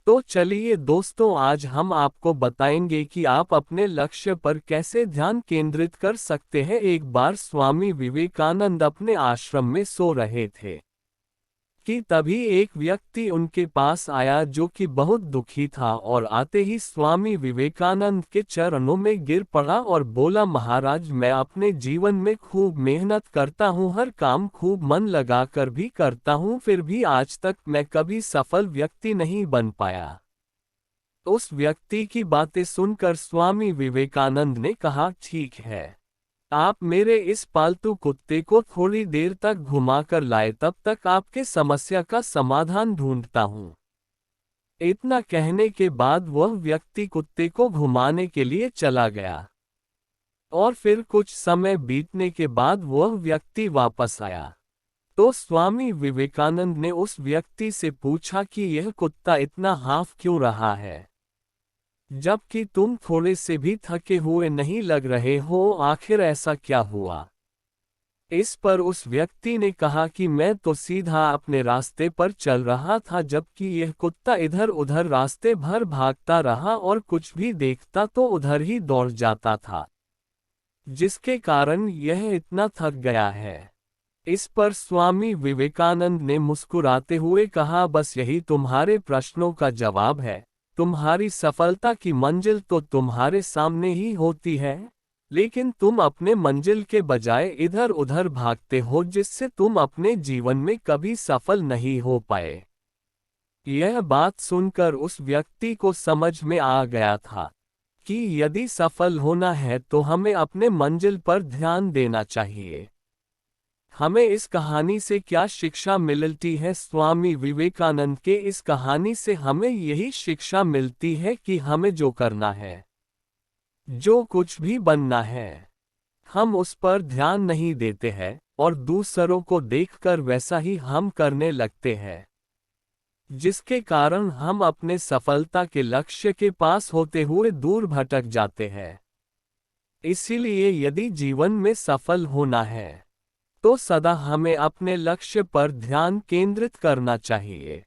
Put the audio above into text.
तो चलिए दोस्तों, आज हम आपको बताएंगे कि आप अपने लक्ष्य पर कैसे ध्यान केंद्रित कर सकते हैं। एक बार स्वामी विवेकानंद अपने आश्रम में सो रहे थे कि तभी एक व्यक्ति उनके पास आया जो कि बहुत दुखी था, और आते ही स्वामी विवेकानंद के चरणों में गिर पड़ा और बोला, महाराज, मैं अपने जीवन में खूब मेहनत करता हूँ, हर काम खूब मन लगाकर भी करता हूँ, फिर भी आज तक मैं कभी सफल व्यक्ति नहीं बन पाया। उस व्यक्ति की बातें सुनकर स्वामी विवेकानंद ने कहा, ठीक है, आप मेरे इस पालतू कुत्ते को थोड़ी देर तक घुमाकर लाए, तब तक आपके समस्या का समाधान ढूंढता हूँ। इतना कहने के बाद वह व्यक्ति कुत्ते को घुमाने के लिए चला गया, और फिर कुछ समय बीतने के बाद वह व्यक्ति वापस आया। तो स्वामी विवेकानंद ने उस व्यक्ति से पूछा कि यह कुत्ता इतना हाफ क्यों रहा है, जबकि तुम थोड़े से भी थके हुए नहीं लग रहे हो, आखिर ऐसा क्या हुआ? इस पर उस व्यक्ति ने कहा कि मैं तो सीधा अपने रास्ते पर चल रहा था, जबकि यह कुत्ता इधर उधर रास्ते भर भागता रहा और कुछ भी देखता तो उधर ही दौड़ जाता था, जिसके कारण यह इतना थक गया है। इस पर स्वामी विवेकानंद ने मुस्कुराते हुए कहा, बस यही तुम्हारे प्रश्नों का जवाब है। तुम्हारी सफलता की मंजिल तो तुम्हारे सामने ही होती है, लेकिन तुम अपने मंजिल के बजाय इधर उधर भागते हो, जिससे तुम अपने जीवन में कभी सफल नहीं हो पाए। यह बात सुनकर उस व्यक्ति को समझ में आ गया था कि यदि सफल होना है तो हमें अपने मंजिल पर ध्यान देना चाहिए। हमें इस कहानी से क्या शिक्षा मिलती है? स्वामी विवेकानंद के इस कहानी से हमें यही शिक्षा मिलती है कि हमें जो करना है, जो कुछ भी बनना है, हम उस पर ध्यान नहीं देते हैं और दूसरों को देखकर वैसा ही हम करने लगते हैं, जिसके कारण हम अपने सफलता के लक्ष्य के पास होते हुए दूर भटक जाते हैं। इसीलिए यदि जीवन में सफल होना है तो सदा हमें अपने लक्ष्य पर ध्यान केंद्रित करना चाहिए।